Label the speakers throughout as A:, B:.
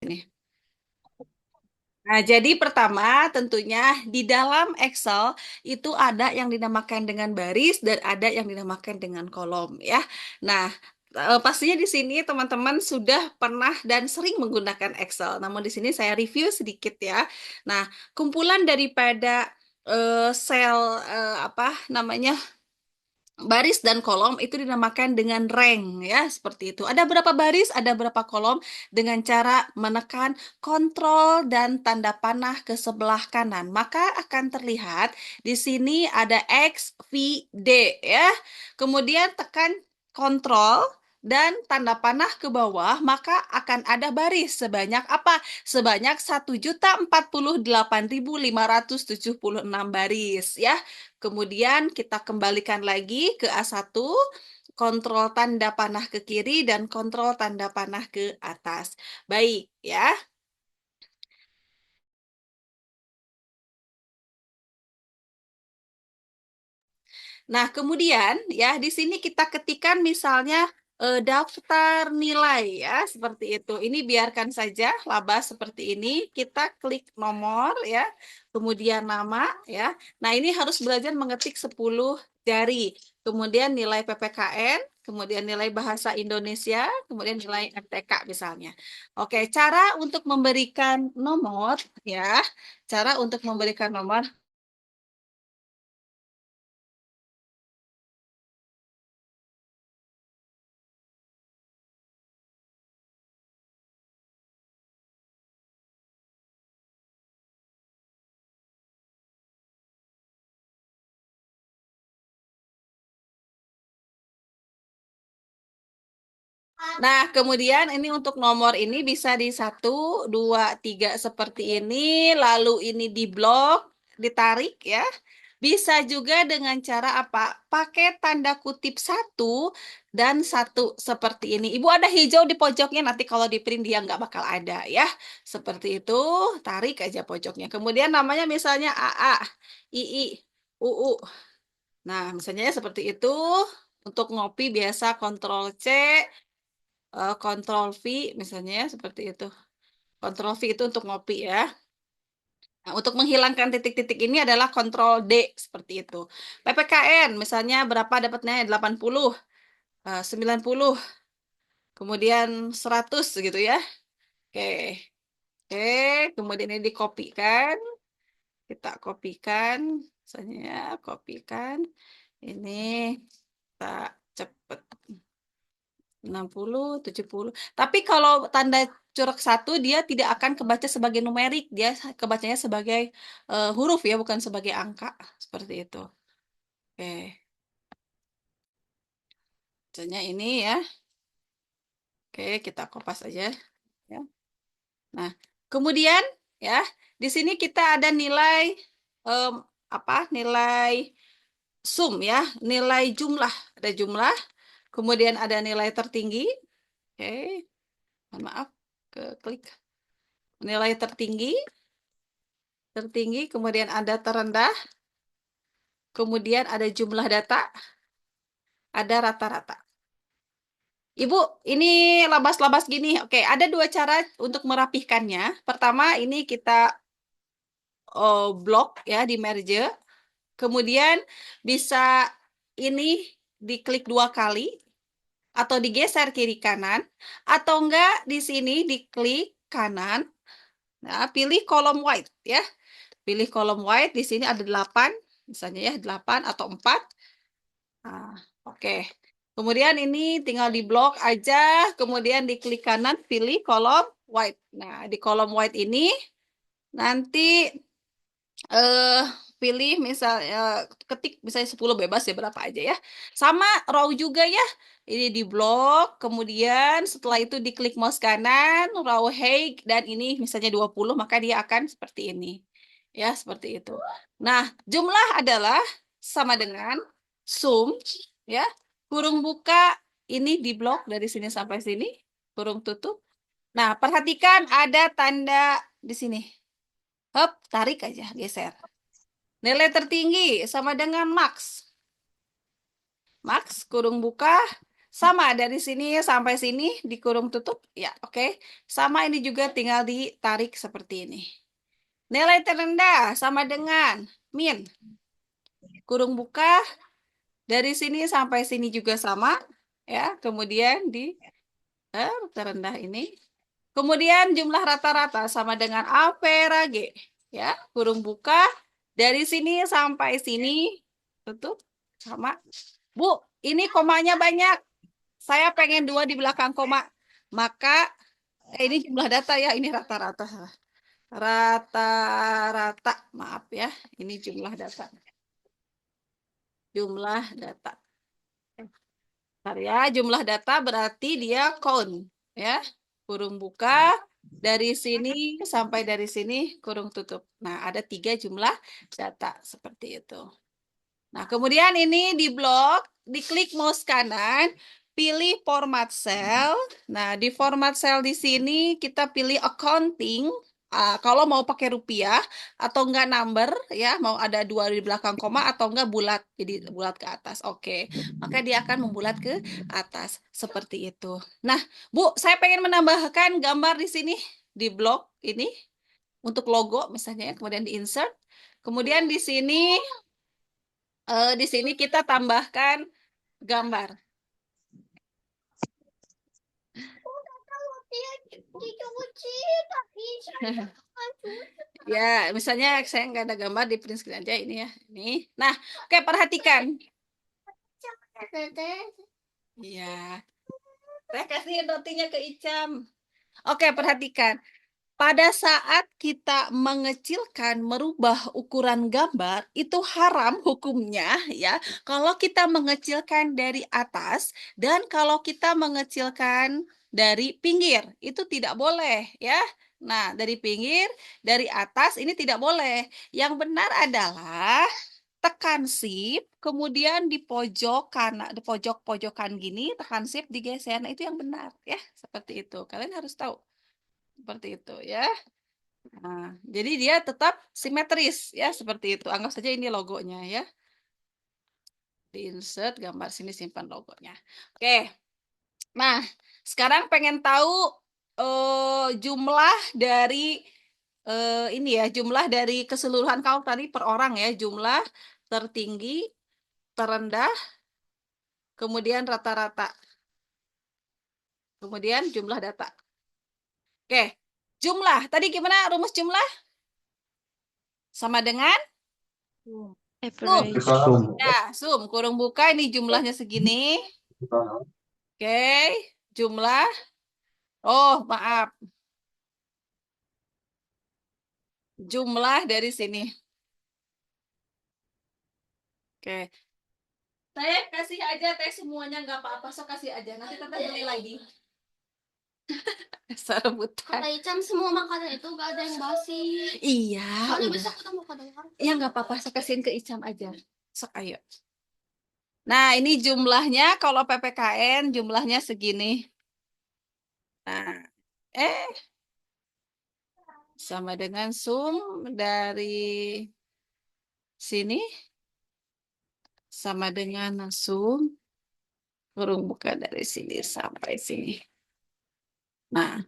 A: Ini. Nah, jadi pertama tentunya di dalam Excel itu ada yang dinamakan dengan baris dan ada yang dinamakan dengan kolom ya. Nah, pastinya di sini teman-teman sudah pernah dan sering menggunakan Excel. Namun di sini saya review sedikit ya. Nah, kumpulan daripada sel apa namanya baris dan kolom itu dinamakan dengan rank ya, seperti itu. Ada berapa baris, ada berapa kolom dengan cara menekan kontrol dan tanda panah ke sebelah kanan. Maka akan terlihat di sini ada X, V, D ya. Kemudian tekan kontrol dan tanda panah ke bawah, maka akan ada baris sebanyak apa? Sebanyak 1.048.576 baris ya. Kemudian kita kembalikan lagi ke A1, kontrol tanda panah ke kiri dan kontrol tanda panah ke atas. Baik, ya. Nah, kemudian ya di sini kita ketikkan misalnya daftar nilai ya, seperti itu. Ini biarkan saja laba seperti ini. Kita klik nomor ya, kemudian nama ya. Nah, ini harus belajar mengetik 10 jari. Kemudian nilai PPKN, kemudian nilai bahasa Indonesia, kemudian nilai MTK misalnya. Oke, cara untuk memberikan nomor ya. Cara untuk memberikan nomor. Nah, kemudian ini untuk nomor ini bisa di 1, 2, 3 seperti ini, lalu ini di blok, ditarik ya. Bisa juga dengan cara apa? Pakai tanda kutip satu dan satu seperti ini. Ibu ada hijau di pojoknya, nanti kalau di print dia nggak bakal ada ya. Seperti itu, tarik aja pojoknya. Kemudian namanya misalnya AA, II, UU. Nah, misalnya seperti itu. Untuk ngopi biasa Ctrl C, Ctrl V misalnya ya, seperti itu. Ctrl V itu untuk ngopi ya. Nah, untuk menghilangkan titik-titik ini adalah Ctrl D seperti itu. PPKN misalnya berapa dapatnya? 80, 90, kemudian 100 gitu ya. Oke. Oke, kemudian ini dikopikan. Kita kopikan misalnya ya, kopikan. Ini tak cepet. 60, 70. Tapi kalau tanda corak satu dia tidak akan kebaca sebagai numerik, dia kebacanya sebagai huruf ya, bukan sebagai angka. Seperti itu. Oke, misalnya ini ya. Oke, kita kopas aja ya. Nah, kemudian ya, di sini kita ada nilai em, apa? Nilai sum ya, nilai jumlah. Ada jumlah, kemudian ada nilai tertinggi. Oke, mohon maaf, ke klik nilai tertinggi. Tertinggi, kemudian ada terendah, kemudian ada jumlah data, ada rata-rata. Ibu, ini labas-labas gini. Oke, ada dua cara untuk merapihkannya. Pertama, ini kita blok ya di merge. Kemudian bisa ini diklik 2 kali atau digeser kiri kanan atau enggak di sini diklik kanan. Nah, pilih kolom white ya. Pilih kolom white di sini ada 8 misalnya ya 8 atau 4. Nah, oke. Kemudian ini tinggal di blok aja, kemudian di klik kanan pilih kolom white. Nah, di kolom white ini nanti eh pilih misalnya ketik misalnya 10 bebas ya berapa aja ya. Sama row juga ya. Ini di blok, kemudian setelah itu diklik mouse kanan, row height dan ini misalnya 20 maka dia akan seperti ini. Ya, seperti itu. Nah, jumlah adalah sama dengan sum ya. Kurung buka ini di blok dari sini sampai sini, kurung tutup. Nah, perhatikan ada tanda di sini. Hop, tarik aja, geser. Nilai tertinggi sama dengan max. Max kurung buka Sama dari sini sampai sini dikurung tutup. Ya, oke. Sama ini juga tinggal ditarik seperti ini. Nilai terendah sama dengan min. Kurung buka dari sini sampai sini juga sama. Ya, kemudian di terendah ini. Kemudian jumlah rata-rata sama dengan A per G. Ya, kurung buka dari sini sampai sini tutup sama. Bu, ini komanya banyak. Saya pengen 2 di belakang koma. Maka ini jumlah data ya, ini rata-rata. Rata-rata, maaf ya, ini jumlah data. Jumlah data. Bentar ya, jumlah data berarti dia count ya. Kurung buka dari sini sampai dari sini kurung tutup. Nah, ada 3 jumlah data seperti itu. Nah, kemudian ini di blok, diklik mouse kanan, pilih format cell. Nah, di format cell di sini kita pilih accounting. Kalau mau pakai rupiah atau enggak number ya, mau ada 2 di belakang koma atau enggak bulat, jadi bulat ke atas. Oke, maka dia akan membulat ke atas seperti itu. Nah, Bu, saya pengen menambahkan gambar di sini di blok ini untuk logo misalnya, kemudian di insert. Kemudian di sini kita tambahkan gambar. Ya, misalnya saya nggak ada gambar di print screen aja ini ya. Ini. Nah, oke perhatikan. Iya. Saya kasih notinya ke Icam. Oke, perhatikan. Pada saat kita mengecilkan, merubah ukuran gambar, itu haram hukumnya ya. Kalau kita mengecilkan dari atas dan kalau kita mengecilkan dari pinggir, itu tidak boleh ya. Nah, dari pinggir, dari atas ini tidak boleh. Yang benar adalah tekan shift, kemudian di pojok kanan, di pojok pojokan gini, tekan shift digeser. Nah, itu yang benar ya, seperti itu. Kalian harus tahu seperti itu ya. Nah, jadi dia tetap simetris ya, seperti itu. Anggap saja ini logonya ya. Di insert gambar sini, simpan logonya. Oke. Nah, sekarang pengen tahu jumlah dari ini ya, jumlah dari keseluruhan kaum tadi per orang ya, jumlah tertinggi, terendah, kemudian rata-rata. Kemudian jumlah data. Oke. Jumlah. Tadi gimana rumus jumlah? Sama dengan sum. Ya, sum. Kurung buka ini jumlahnya segini. Oke. Jumlah. Oh, maaf. Jumlah dari sini. Oke. Saya kasih aja teh semuanya, nggak apa-apa. So kasih aja. Nanti tante beli lagi. Serebutan.
B: Kata Icam semua makanan itu gak ada yang basi.
A: Iya.
B: Soalnya besok kita mau ke luar.
A: Ya nggak apa-apa. So kasihin ke Icam aja. Sok ayo. Nah, ini jumlahnya kalau PPKN jumlahnya segini. Nah, sama dengan sum dari sini sama dengan sum kurung buka dari sini sampai sini. Nah,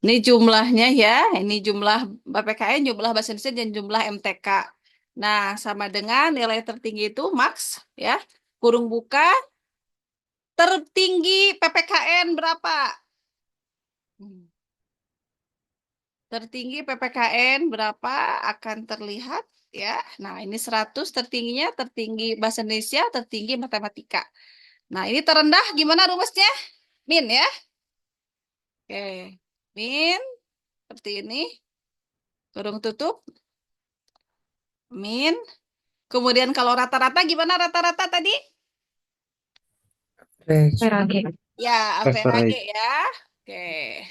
A: ini jumlahnya ya, ini jumlah PPKN, jumlah bahasa Indonesia dan jumlah MTK. Nah, sama dengan nilai tertinggi itu max ya, kurung buka tertinggi PPKN berapa? Tertinggi PPKN berapa akan terlihat ya. Nah, ini 100 tertingginya, tertinggi bahasa Indonesia, tertinggi matematika. Nah, ini terendah gimana rumusnya? Min ya. Oke. Min seperti ini. Kurung tutup. Min. Kemudian kalau rata-rata gimana rata-rata tadi? Ya, average ya. Oke.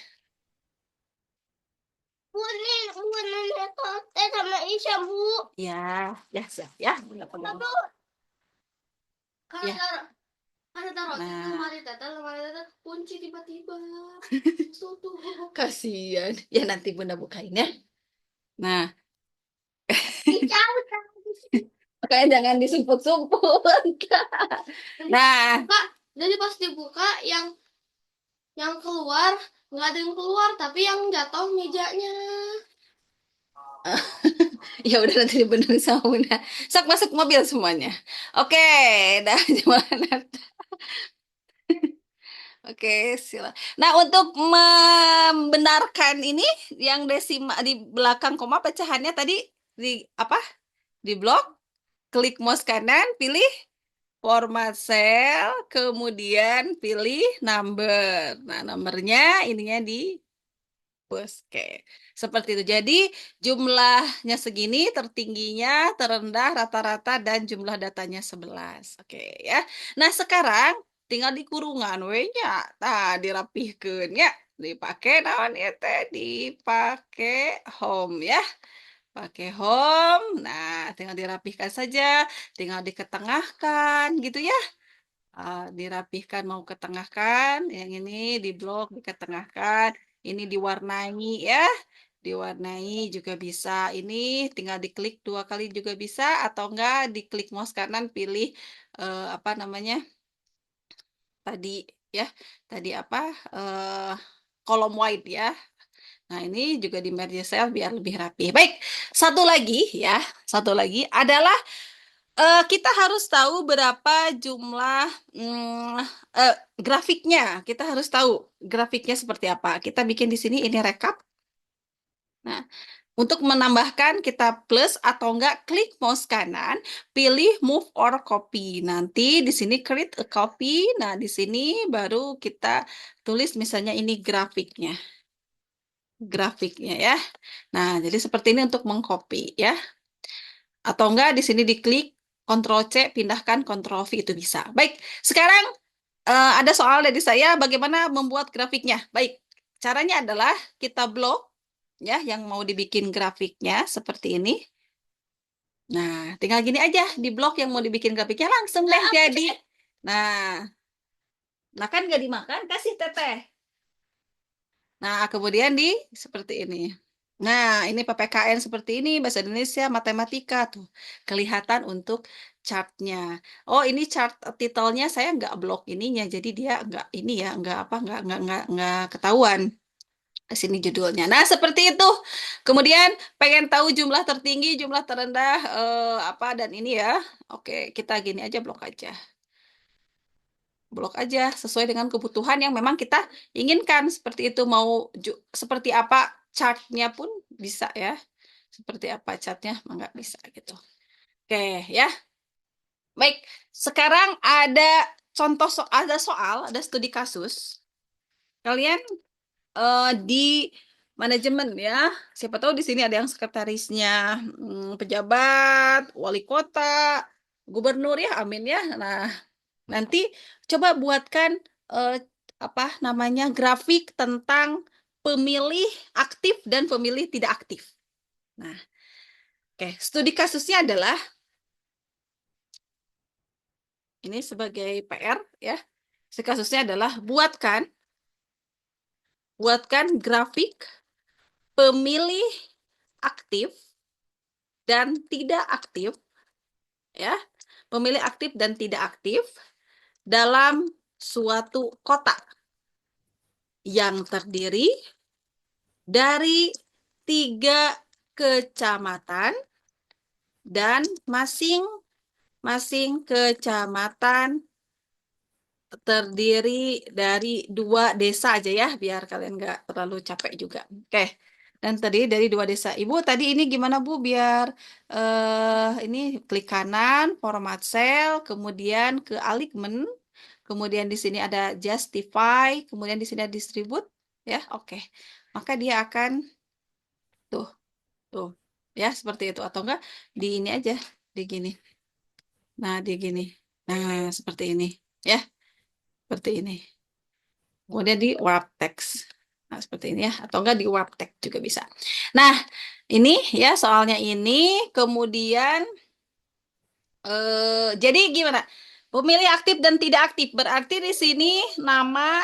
B: Teh sama Isya, Bu.
A: Ya, ya, siap ya. Nggak pegang.
B: Karena
A: Ya.
B: karena taruh
A: Nah.
B: lemari tete kunci tiba-tiba. Tutup.
A: Kasihan. Ya nanti Bunda bukain ya. Nah,
B: Icam.
A: makanya jangan disumput-sumput. Nah,
B: Kak, Jadi pas dibuka yang keluar nggak ada yang keluar, tapi yang jatuh mejanya.
A: Ya udah nanti dibenerin sama Bunda. Sok masuk mobil semuanya. Oke, dah gimana? Oke, sila. Nah, untuk membenarkan ini yang desimal di belakang koma pecahannya tadi di apa? Di blok, klik mouse kanan, pilih format cell, kemudian pilih number. Nah, nomornya ininya di bus. Oke, seperti itu. Jadi jumlahnya segini, tertingginya, terendah, rata-rata, dan jumlah datanya 11. Oke ya. Nah sekarang tinggal di kurungan we-nya. Nah dirapihkeun ya. Dipakai naon ya teh? Dipakai home ya. Pakai home. Nah tinggal dirapihkan saja. Tinggal diketengahkan gitu ya. Dirapihkan mau ketengahkan, yang ini di blok diketengahkan, ini diwarnai ya, diwarnai juga bisa. Ini tinggal diklik 2 kali juga bisa, atau enggak diklik mouse kanan pilih apa namanya tadi ya, tadi apa eh, kolom wide ya. Nah ini juga di merge cell biar lebih rapi. Baik, satu lagi ya, satu lagi adalah kita harus tahu berapa jumlah eh, grafiknya. Kita harus tahu grafiknya seperti apa. Kita bikin di sini ini rekap. Nah, untuk menambahkan kita plus atau enggak klik mouse kanan, pilih move or copy. Nanti di sini create a copy. Nah, di sini baru kita tulis misalnya ini grafiknya. Grafiknya ya. Nah, jadi seperti ini untuk mengcopy ya. Atau enggak di sini diklik Ctrl C, pindahkan Ctrl V itu bisa. Baik, sekarang ada soal dari saya bagaimana membuat grafiknya. Baik, caranya adalah kita blok ya yang mau dibikin grafiknya seperti ini. Nah, tinggal gini aja di blok yang mau dibikin grafiknya langsung deh jadi. Nah, nah kan nggak dimakan, kasih teteh. Nah, kemudian di seperti ini. Nah, ini PPKN seperti ini, Bahasa Indonesia, Matematika tuh. Kelihatan untuk chartnya. Oh, ini chart titelnya saya nggak blok ininya, jadi dia nggak ini ya, nggak apa, nggak ketahuan. Sini judulnya. Nah, seperti itu. Kemudian pengen tahu jumlah tertinggi, jumlah terendah, apa dan ini ya. Oke, kita gini aja blok aja. Blok aja sesuai dengan kebutuhan yang memang kita inginkan. Seperti itu mau seperti apa chartnya pun bisa ya. Seperti apa chartnya nggak bisa gitu. Oke ya. Baik, sekarang ada contoh ada soal, ada studi kasus. Kalian di manajemen ya. Siapa tahu di sini ada yang sekretarisnya pejabat, wali kota, gubernur ya, amin ya. Nah, nanti coba buatkan eh, apa namanya grafik tentang pemilih aktif dan pemilih tidak aktif. Nah, oke, studi kasusnya adalah ini sebagai PR ya. Studi kasusnya adalah buatkan grafik pemilih aktif dan tidak aktif ya. Pemilih aktif dan tidak aktif dalam suatu kota yang terdiri dari 3 kecamatan dan masing-masing kecamatan terdiri dari 2 desa aja ya, biar kalian nggak terlalu capek juga. Oke, dan tadi dari 2 desa. Ibu tadi ini gimana Bu? Biar ini klik kanan, format cell, kemudian ke alignment, kemudian di sini ada justify, kemudian di sini ada distribute, ya. Oke, maka dia akan tuh, tuh, ya seperti itu atau enggak di ini aja, di gini. Nah, di gini. Nah, seperti ini, ya. Seperti ini. Kemudian di warp text. Nah, seperti ini ya. Atau enggak di warp text juga bisa. Nah, ini ya soalnya ini. Kemudian, jadi gimana? Pemilih aktif dan tidak aktif. Berarti di sini nama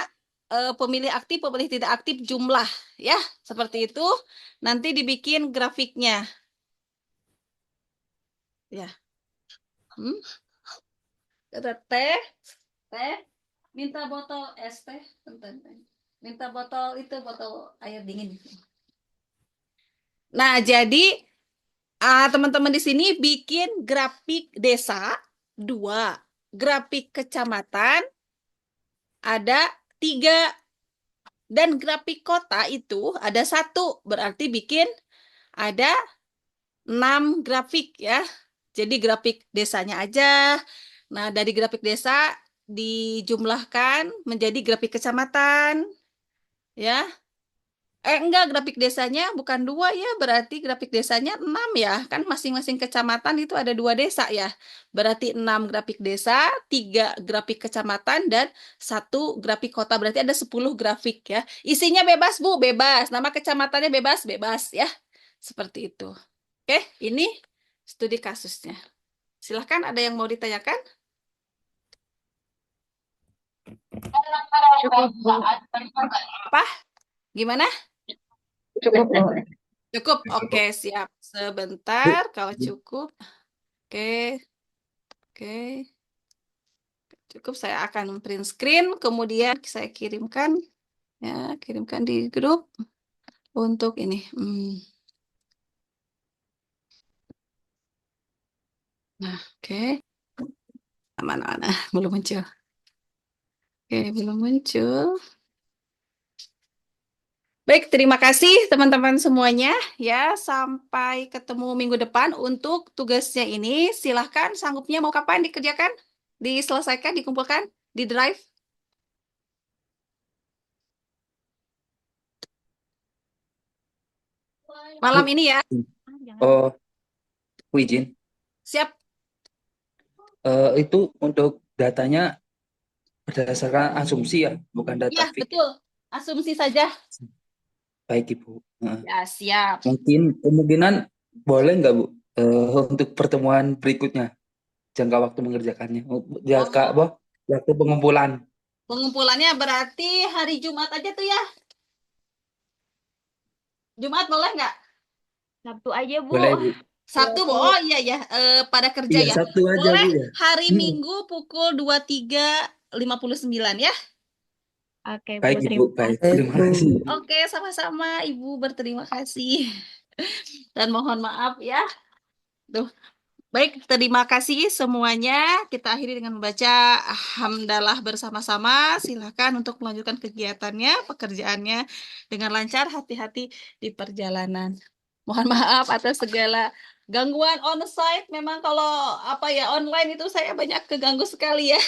A: pemilih aktif, pemilih tidak aktif jumlah. Ya, seperti itu. Nanti dibikin grafiknya. Ya. Hmm? Teh, teh. Minta botol es teh, bentar. Minta botol itu, botol air dingin. Nah, jadi teman-teman di sini bikin grafik desa 2, grafik kecamatan ada 3, dan grafik kota itu ada 1. Berarti bikin ada 6 grafik ya. Jadi grafik desanya aja. Nah, dari grafik desa dijumlahkan menjadi grafik kecamatan ya. Enggak, grafik desanya bukan 2 ya, berarti grafik desanya 6 ya. Kan masing-masing kecamatan itu ada 2 desa ya. Berarti 6 grafik desa, 3 grafik kecamatan, dan 1 grafik kota. Berarti ada 10 grafik ya. Isinya bebas, Bu, bebas. Nama kecamatannya bebas, bebas ya. Seperti itu. Oke, ini studi kasusnya. Silahkan, ada yang mau ditanyakan?
C: Cukup, Bu.
A: Apa? Gimana?
C: Cukup, Bu.
A: Cukup? Oke, siap. Sebentar, kalau cukup. Oke, oke. Cukup, saya akan print screen, kemudian saya kirimkan, ya, kirimkan di grup untuk ini. Nah, oke. Mana-mana, belum muncul. Oke, belum muncul. Baik, terima kasih teman-teman semuanya. Ya, sampai ketemu minggu depan untuk tugasnya ini. Silahkan, sanggupnya mau kapan dikerjakan? Diselesaikan, dikumpulkan, di drive? Malam ini ya.
D: Oh, Bu izin.
A: Siap.
D: Itu untuk datanya berdasarkan asumsi ya, bukan data
A: Ya,
D: fix.
A: betul. Asumsi saja.
D: Baik, Ibu.
A: Ya, siap.
D: Mungkin kemungkinan boleh nggak, Bu, untuk pertemuan berikutnya, jangka waktu mengerjakannya, jangka waktu pengumpulan.
A: Pengumpulannya berarti hari Jumat aja tuh ya. Jumat boleh nggak?
C: Sabtu aja, Bu.
D: Boleh, Bu.
A: Sabtu, Bu. Oh iya ya, pada kerja
D: Iya,
A: ya.
D: Sabtu aja,
A: Boleh
D: Bu ya.
A: hari Minggu pukul 23.59 ya.
C: Oke, Bu.
D: Baik, Ibu.
C: Terima
D: Baik,
C: kasih.
D: terima kasih.
A: Oke, sama-sama Ibu, berterima kasih. Dan mohon maaf ya. Duh. Baik, terima kasih semuanya. Kita akhiri dengan membaca hamdalah bersama-sama. Silakan untuk melanjutkan kegiatannya, pekerjaannya dengan lancar, hati-hati di perjalanan. Mohon maaf atas segala gangguan onsite. Memang kalau apa ya online itu saya banyak keganggu sekali ya.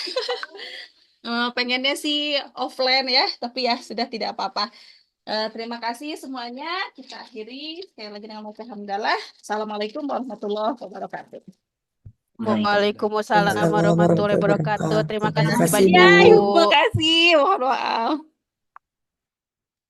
A: Pengennya sih offline ya, tapi ya sudah, tidak apa-apa. Terima kasih semuanya. Kita akhiri sekali lagi dengan membaca hamdalah. Assalamualaikum warahmatullahi wabarakatuh.
C: Waalaikumsalam warahmatullahi wabarakatuh. Terima kasih
A: Ya,
C: banyak, Bu.
A: terima kasih. Mohon maaf.